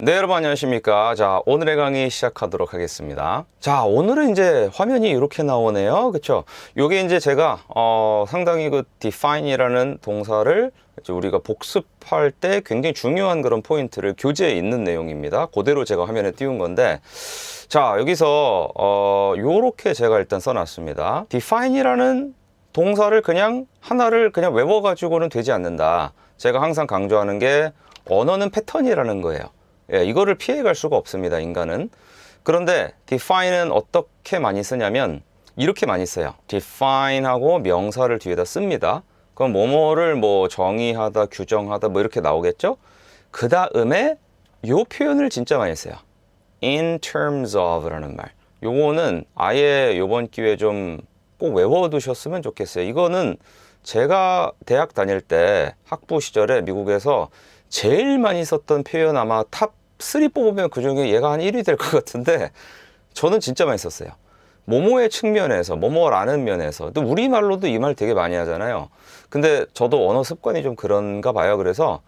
네, 여러분 안녕하십니까. 자, 오늘의 강의 시작하도록 하겠습니다. 자, 오늘은 이제 화면이 이렇게 나오네요. 그쵸? 요게 이제 제가 상당히 그 define이라는 동사를 이제 우리가 복습할 때 굉장히 중요한 그런 포인트를 교재에 있는 내용입니다. 그대로 제가 화면에 띄운 건데, 자, 여기서 요렇게 제가 일단 써놨습니다. define이라는 동사를 그냥 하나를 그냥 외워가지고는 되지 않는다. 제가 항상 강조하는 게 언어는 패턴이라는 거예요. 예, 이거를 피해갈 수가 없습니다, 인간은. 그런데 define은 어떻게 많이 쓰냐면 이렇게 많이 써요. define하고 명사를 뒤에다 씁니다. 그럼 뭐뭐를 뭐 정의하다, 규정하다 뭐 이렇게 나오겠죠? 그 다음에 요 표현을 진짜 많이 써요. in terms of라는 말. 요거는 아예 요번 기회에 좀 꼭 외워두셨으면 좋겠어요. 이거는 제가 대학 다닐 때 학부 시절에 미국에서 제일 많이 썼던 표현 아마 탑 3 뽑으면 그 중에 얘가 한 1위 될 것 같은데 저는 진짜 많이 썼어요. 뭐뭐의 측면에서, 뭐뭐라는 면에서. 또 우리말로도 이 말 되게 많이 하잖아요. 근데 저도 언어 습관이 좀 그런가 봐요. 그래서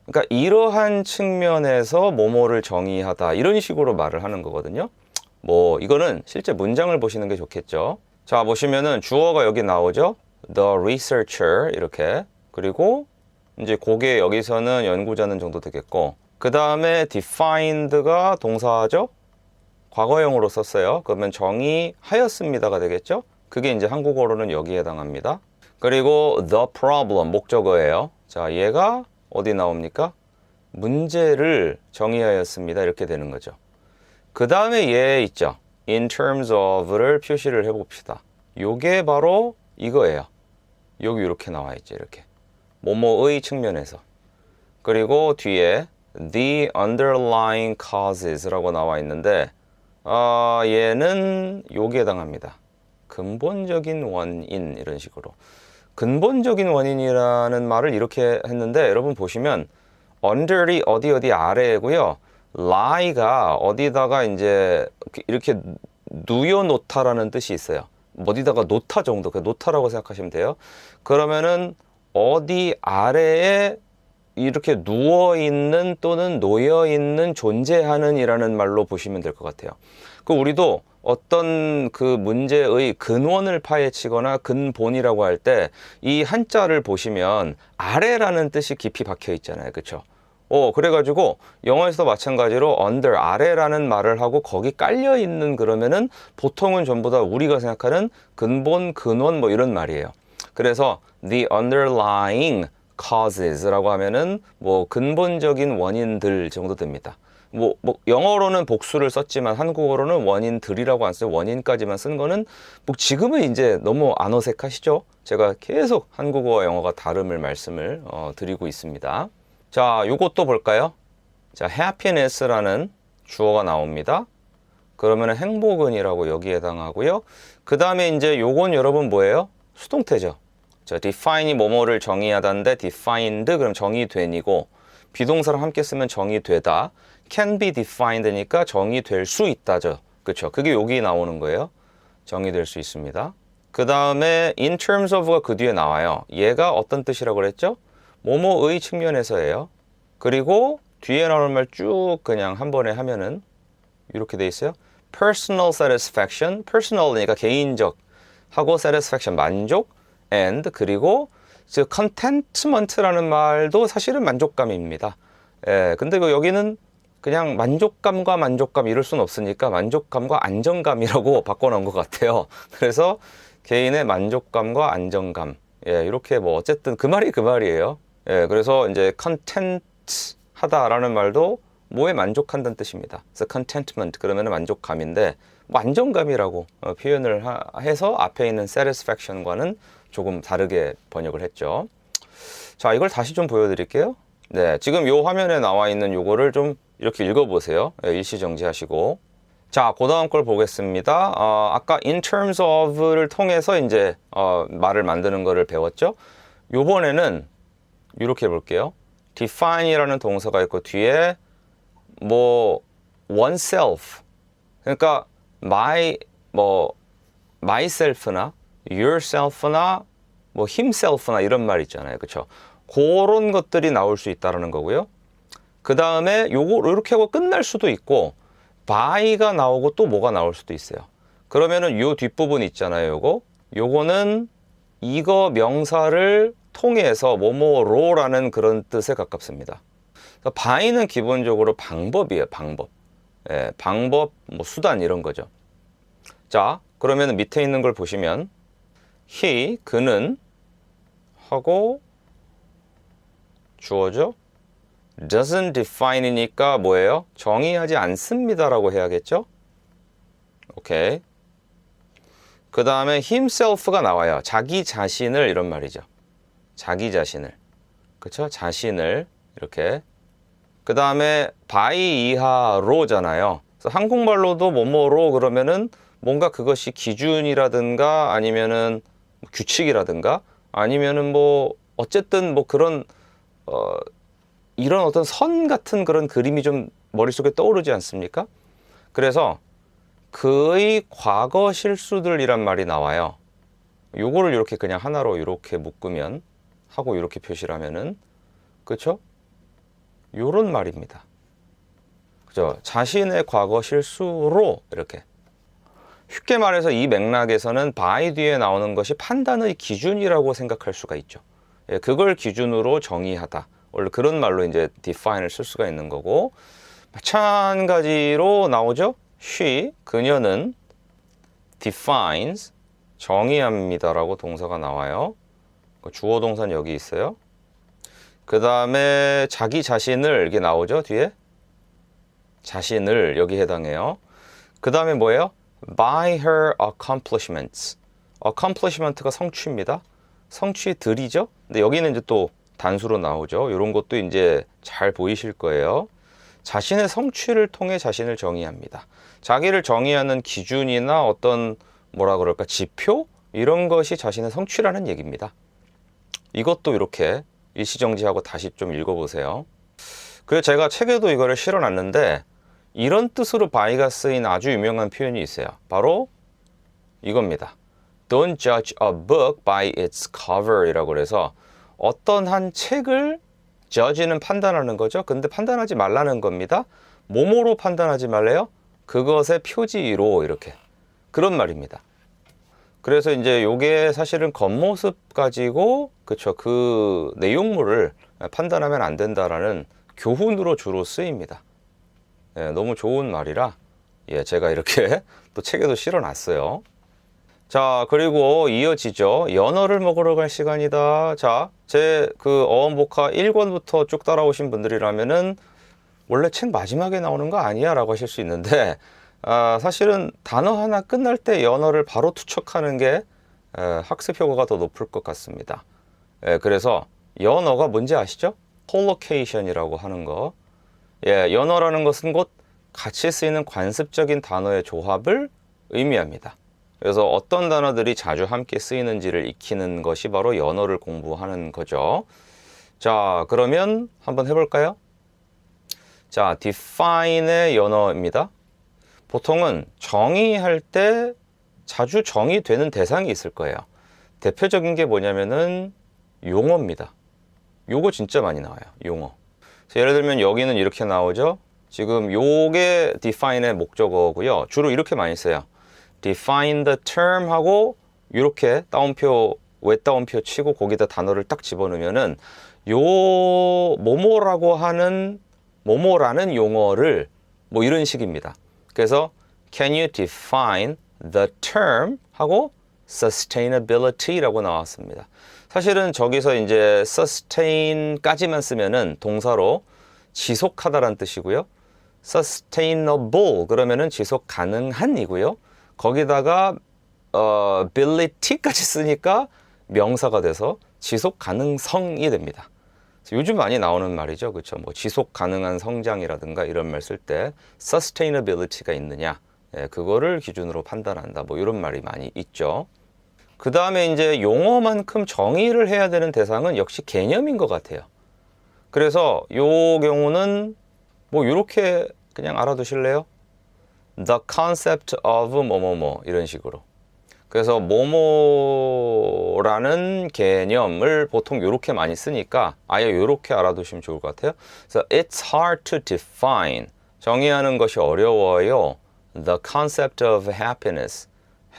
그러니까 이러한 측면에서 뭐뭐를 정의하다 이런 식으로 말을 하는 거거든요. 뭐 이거는 실제 문장을 보시는 게 좋겠죠. 자, 보시면은 주어가 여기 나오죠. The researcher 이렇게. 그리고 이제 그게 여기서는 연구자는 정도 되겠고, 그 다음에 defined가 동사죠. 과거형으로 썼어요. 그러면 정의하였습니다가 되겠죠. 그게 이제 한국어로는 여기에 해당합니다. 그리고 the problem 목적어예요. 자, 얘가 어디 나옵니까? 문제를 정의하였습니다. 이렇게 되는 거죠. 그 다음에 얘 있죠. in terms of를 표시를 해봅시다. 요게 바로 이거예요. 여기 이렇게 나와 있죠. 이렇게. 뭐뭐의 측면에서. 그리고 뒤에 the underlying causes라고 나와 있는데 얘는 여기에 해당합니다. 근본적인 원인 이런 식으로. 근본적인 원인이라는 말을 이렇게 했는데 여러분 보시면 under이 어디 아래고요. lie가 어디다가 이제 이렇게 누여놓다라는 뜻이 있어요. 어디다가 놓다 정도, 그 놓다라고 생각하시면 돼요. 그러면은 어디 아래에 이렇게 누워있는 또는 놓여있는 존재하는 이라는 말로 보시면 될 것 같아요. 그 우리도 어떤 그 문제의 근원을 파헤치거나 근본이라고 할 때 이 한자를 보시면 아래라는 뜻이 깊이 박혀 있잖아요. 그렇죠? 그래가지고 영어에서도 마찬가지로 under 아래라는 말을 하고 거기 깔려 있는 그러면은 보통은 전부 다 우리가 생각하는 근본, 근원 뭐 이런 말이에요. 그래서 the underlying causes라고 하면은 뭐 근본적인 원인들 정도 됩니다. 뭐 영어로는 복수를 썼지만 한국어로는 원인들이라고 안 써요. 원인까지만 쓴 거는 뭐 지금은 이제 너무 안 어색하시죠? 제가 계속 한국어와 영어가 다름을 말씀을 드리고 있습니다. 자, 요것도 볼까요? 자, happiness라는 주어가 나옵니다. 그러면 행복은이라고 여기에 해당하고요. 그 다음에 이제 요건 여러분 뭐예요? 수동태죠. 자, define이 뭐뭐를 정의하다인데 defined 그럼 정의된이고 비동사랑 함께 쓰면 정의되다. can be defined니까 정의될 수 있다죠. 그렇죠? 그게 여기 나오는 거예요. 정의될 수 있습니다. 그 다음에 in terms of가 그 뒤에 나와요. 얘가 어떤 뜻이라고 그랬죠? 뭐뭐의 측면에서예요. 그리고 뒤에 나오는 말 쭉 그냥 한 번에 하면은 이렇게 돼 있어요. personal satisfaction, personal이니까 개인적 하고 satisfaction 만족 and 그리고 즉 contentment라는 말도 사실은 만족감입니다. 예, 근데 여기는 그냥 만족감과 만족감 이럴 수는 없으니까 만족감과 안정감이라고 바꿔놓은 것 같아요. 그래서 개인의 만족감과 안정감. 예, 이렇게 뭐 어쨌든 그 말이 그 말이에요. 예, 그래서 이제 content 하다라는 말도 뭐에 만족한다는 뜻입니다. 그래서 contentment 그러면 만족감인데 뭐 안정감이라고 표현을 해서 앞에 있는 satisfaction과는 조금 다르게 번역을 했죠. 자, 이걸 다시 좀 보여드릴게요. 네, 지금 요 화면에 나와 있는 요거를 좀 이렇게 읽어보세요. 예, 일시정지하시고. 자, 그 다음 걸 보겠습니다. 아까 in terms of를 통해서 이제 말을 만드는 거를 배웠죠. 요번에는 이렇게 해볼게요. define이라는 동사가 있고 뒤에 뭐 oneself 그러니까 myself나 yourself나 뭐 himself나 이런 말 있잖아요. 그렇죠? 그런 것들이 나올 수 있다는 거고요. 그 다음에 요거 이렇게 하고 끝날 수도 있고 by가 나오고 또 뭐가 나올 수도 있어요. 그러면은 요 뒷부분 있잖아요. 요거는 이거 명사를 통해서 뭐뭐로라는 그런 뜻에 가깝습니다. by는 기본적으로 방법이에요. 방법. 예, 방법, 뭐 수단 이런 거죠. 자, 그러면 밑에 있는 걸 보시면 he, 그는 하고 주어죠. doesn't define이니까 뭐예요? 정의하지 않습니다라고 해야겠죠? 오케이. 그 다음에 himself가 나와요. 자기 자신을 이런 말이죠. 자기 자신을. 그쵸? 자신을 이렇게. 그 다음에 by 이하로잖아요. 그래서 한국말로도 뭐뭐로 그러면은 뭔가 그것이 기준이라든가 아니면은 규칙이라든가 아니면은 뭐 어쨌든 뭐 그런 이런 어떤 선 같은 그런 그림이 좀 머릿속에 떠오르지 않습니까? 그래서 그의 과거 실수들이란 말이 나와요. 요거를 이렇게 그냥 하나로 이렇게 묶으면 하고 이렇게 표시를 하면은 그쵸? 요런 말입니다. 그죠? 자신의 과거 실수로 이렇게 쉽게 말해서 이 맥락에서는 by 뒤에 나오는 것이 판단의 기준이라고 생각할 수가 있죠. 예, 그걸 기준으로 정의하다. 원래 그런 말로 이제 define을 쓸 수가 있는 거고 마찬가지로 나오죠. she, 그녀는 defines, 정의합니다라고 동사가 나와요. 주어 동사는 여기 있어요. 그 다음에 자기 자신을 이게 나오죠. 뒤에 자신을 여기 해당해요. 그 다음에 뭐예요? by her accomplishments. accomplishment가 성취입니다. 성취들이죠. 근데 여기는 이제 또 단수로 나오죠. 이런 것도 이제 잘 보이실 거예요. 자신의 성취를 통해 자신을 정의합니다. 자기를 정의하는 기준이나 어떤 뭐라 그럴까 지표 이런 것이 자신의 성취라는 얘기입니다. 이것도 이렇게 일시정지하고 다시 좀 읽어보세요. 그래서 제가 책에도 이거를 실어놨는데 이런 뜻으로 by가 쓰인 아주 유명한 표현이 있어요. 바로 이겁니다. Don't judge a book by its cover 이라고 그래서 어떤 한 책을 judge는 판단하는 거죠. 근데 판단하지 말라는 겁니다. 뭐뭐로 판단하지 말래요? 그것의 표지로 이렇게 그런 말입니다. 그래서 이제 요게 사실은 겉모습 가지고 그쵸 그 내용물을 판단하면 안 된다라는 교훈으로 주로 쓰입니다. 예, 너무 좋은 말이라 예, 제가 이렇게 또 책에도 실어놨어요. 자, 그리고 이어지죠. 연어를 먹으러 갈 시간이다. 자, 제 그 어원복화 1권부터 쭉 따라오신 분들이라면은 원래 책 마지막에 나오는 거 아니야? 라고 하실 수 있는데 사실은 단어 하나 끝날 때 연어를 바로 투척하는 게 학습 효과가 더 높을 것 같습니다. 예, 그래서 연어가 뭔지 아시죠? collocation이라고 하는 거. 예, 연어라는 것은 곧 같이 쓰이는 관습적인 단어의 조합을 의미합니다. 그래서 어떤 단어들이 자주 함께 쓰이는지를 익히는 것이 바로 연어를 공부하는 거죠. 자, 그러면 한번 해볼까요? 자, define의 연어입니다. 보통은 정의할 때 자주 정의되는 대상이 있을 거예요. 대표적인 게 뭐냐면은 용어입니다. 요거 진짜 많이 나와요. 용어. 예를 들면 여기는 이렇게 나오죠. 지금 요게 define의 목적어고요. 주로 이렇게 많이 써요. define the term 하고 이렇게 따옴표 외따옴표 치고 거기다 단어를 딱 집어넣으면은 요 뭐뭐라고 하는 뭐뭐라는 용어를 뭐 이런 식입니다. 그래서 can you define the term 하고 sustainability라고 나왔습니다. 사실은 저기서 이제 sustain까지만 쓰면은 동사로 지속하다라는 뜻이고요. sustainable 그러면은 지속 가능한이고요. 거기다가 ability까지 쓰니까 명사가 돼서 지속 가능성이 됩니다. 요즘 많이 나오는 말이죠. 그렇죠? 뭐 지속 가능한 성장이라든가 이런 말 쓸 때 sustainability가 있느냐, 예, 그거를 기준으로 판단한다. 뭐 이런 말이 많이 있죠. 그 다음에 이제 용어만큼 정의를 해야 되는 대상은 역시 개념인 것 같아요. 그래서 요 경우는 뭐 이렇게 그냥 알아두실래요? The concept of 뭐뭐뭐 이런 식으로. 그래서 뭐뭐라는 개념을 보통 이렇게 많이 쓰니까 아예 이렇게 알아두시면 좋을 것 같아요. 그래서 it's hard to define. 정의하는 것이 어려워요. The concept of happiness.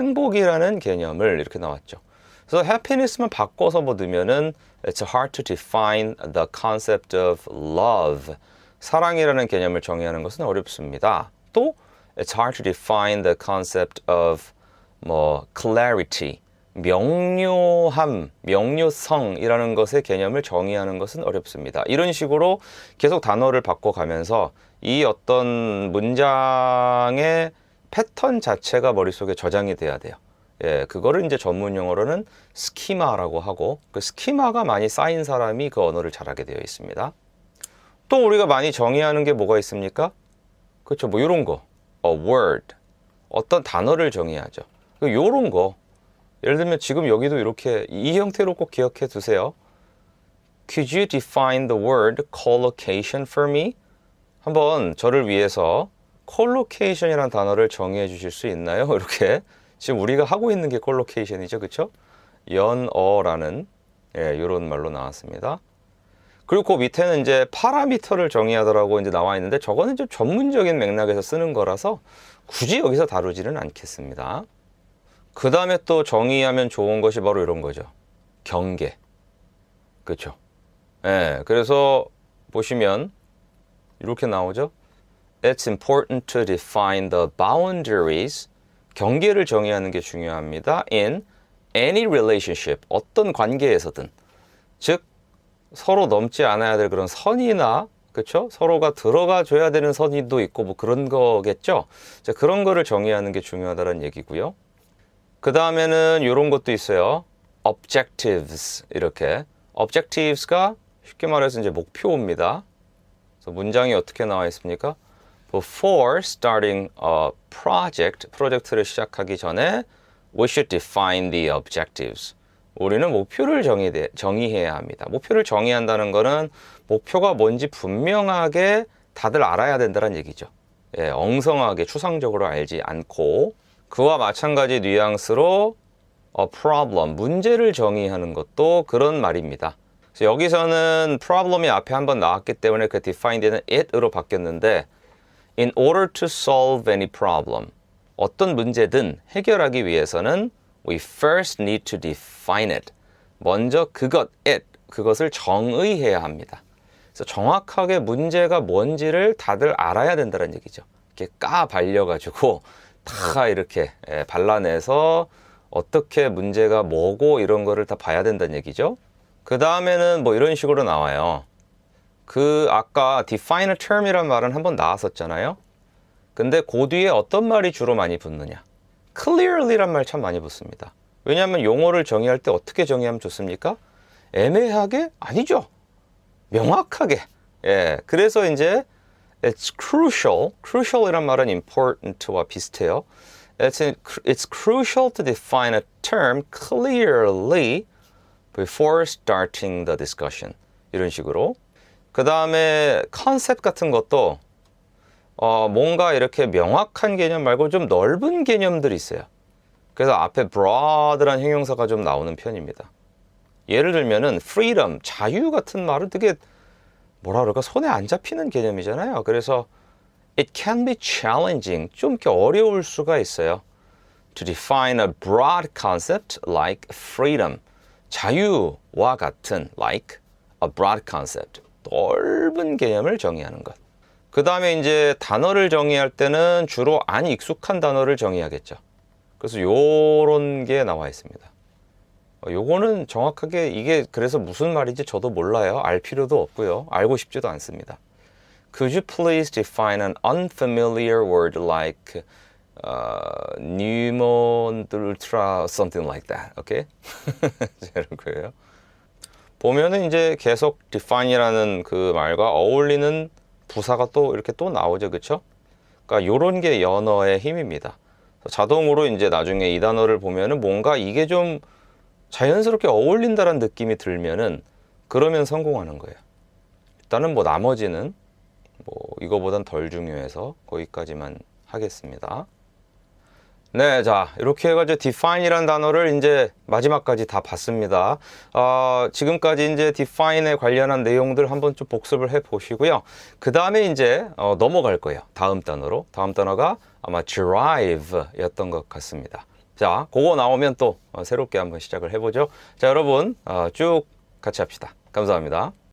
행복이라는 개념을 이렇게 나왔죠. 그래서 happiness만 바꿔서 뭐 넣으면은 it's hard to define the concept of love. 사랑이라는 개념을 정의하는 것은 어렵습니다. 또 it's hard to define the concept of 뭐 clarity, 명료함, 명료성이라는 것의 개념을 정의하는 것은 어렵습니다. 이런 식으로 계속 단어를 바꿔가면서 이 어떤 문장의 패턴 자체가 머릿속에 저장이 돼야 돼요. 예, 그거를 이제 전문 용어로는 스키마라고 하고 그 스키마가 많이 쌓인 사람이 그 언어를 잘하게 되어 있습니다. 또 우리가 많이 정의하는 게 뭐가 있습니까? 그렇죠. 뭐 이런 거. A word. 어떤 단어를 정의하죠. 요런 거. 예를 들면 지금 여기도 이렇게 이 형태로 꼭 기억해 두세요. Could you define the word collocation for me? 한번 저를 위해서 collocation이라는 단어를 정의해 주실 수 있나요? 이렇게 지금 우리가 하고 있는 게 collocation이죠. 그렇죠? 연어라는 이런 말로 나왔습니다. 그리고 그 밑에는 이제 파라미터를 정의하더라고 이제 나와 있는데 저거는 좀 전문적인 맥락에서 쓰는 거라서 굳이 여기서 다루지는 않겠습니다. 그 다음에 또 정의하면 좋은 것이 바로 이런 거죠. 경계. 그렇죠? 예, 그래서 보시면 이렇게 나오죠. It's important to define the boundaries. 경계를 정의하는 게 중요합니다. In any relationship. 어떤 관계에서든. 즉 서로 넘지 않아야 될 그런 선이나 그렇죠? 서로가 들어가 줘야 되는 선의도 있고 뭐 그런 거겠죠. 자, 그런 거를 정의하는 게 중요하다는 얘기고요. 그 다음에는 이런 것도 있어요. objectives 이렇게. objectives가 쉽게 말해서 이제 목표입니다. 그래서 문장이 어떻게 나와 있습니까? Before starting a project, 프로젝트를 시작하기 전에 we should define the objectives. 우리는 목표를 정의해야 합니다. 목표를 정의한다는 것은 목표가 뭔지 분명하게 다들 알아야 된다는 얘기죠. 예, 엉성하게 추상적으로 알지 않고 그와 마찬가지 뉘앙스로 a problem, 문제를 정의하는 것도 그런 말입니다. 그래서 여기서는 problem이 앞에 한번 나왔기 때문에 그 defined는 it으로 바뀌었는데 in order to solve any problem, 어떤 문제든 해결하기 위해서는 we first need to define it. 먼저 그것을 정의해야 합니다. 그래서 정확하게 문제가 뭔지를 다들 알아야 된다는 얘기죠. 이렇게 발려가지고 다 이렇게 발라내서 어떻게 문제가 뭐고 이런 거를 다 봐야 된다는 얘기죠. 그 다음에는 뭐 이런 식으로 나와요. 아까 define a term이란 말은 한번 나왔었잖아요. 근데 그 뒤에 어떤 말이 주로 많이 붙느냐? clearly란 말 참 많이 붙습니다. 왜냐하면 용어를 정의할 때 어떻게 정의하면 좋습니까? 애매하게? 아니죠. 명확하게. 예, 그래서 이제 it's crucial. crucial이란 말은 important와 비슷해요. It's crucial to define a term clearly before starting the discussion. 이런 식으로. 그 다음에 컨셉 같은 것도 뭔가 이렇게 명확한 개념 말고 좀 넓은 개념들이 있어요. 그래서 앞에 broad란 형용사가 좀 나오는 편입니다. 예를 들면은 freedom, 자유 같은 말은 되게 뭐라 그럴까 손에 안 잡히는 개념이잖아요. 그래서 it can be challenging, 좀 이렇게 어려울 수가 있어요. To define a broad concept like freedom, 자유와 같은 like a broad concept, 넓은 개념을 정의하는 것. 그 다음에 이제 단어를 정의할 때는 주로 안 익숙한 단어를 정의하겠죠. 그래서 요런 게 나와 있습니다. 요거는 정확하게 이게 그래서 무슨 말인지 저도 몰라요. 알 필요도 없고요. 알고 싶지도 않습니다. Could you please define an unfamiliar word like pneumon-ultra something like that. Okay? 이런 거예요. 보면은 이제 계속 define이라는 그 말과 어울리는 부사가 또 이렇게 또 나오죠. 그렇죠? 그러니까 요런 게 연어의 힘입니다. 자동으로 이제 나중에 이 단어를 보면은 뭔가 이게 좀 자연스럽게 어울린다는 느낌이 들면은 그러면 성공하는 거예요. 일단은 뭐 나머지는 뭐 이거보단 덜 중요해서 거기까지만 하겠습니다. 네, 자, 이렇게 해가지고 define이라는 단어를 이제 마지막까지 다 봤습니다. 지금까지 이제 define에 관련한 내용들 한번 좀 복습을 해 보시고요. 그 다음에 이제 넘어갈 거예요. 다음 단어로. 다음 단어가 아마 derive였던 것 같습니다. 자, 그거 나오면 또 새롭게 한번 시작을 해보죠. 자, 여러분 쭉 같이 합시다. 감사합니다.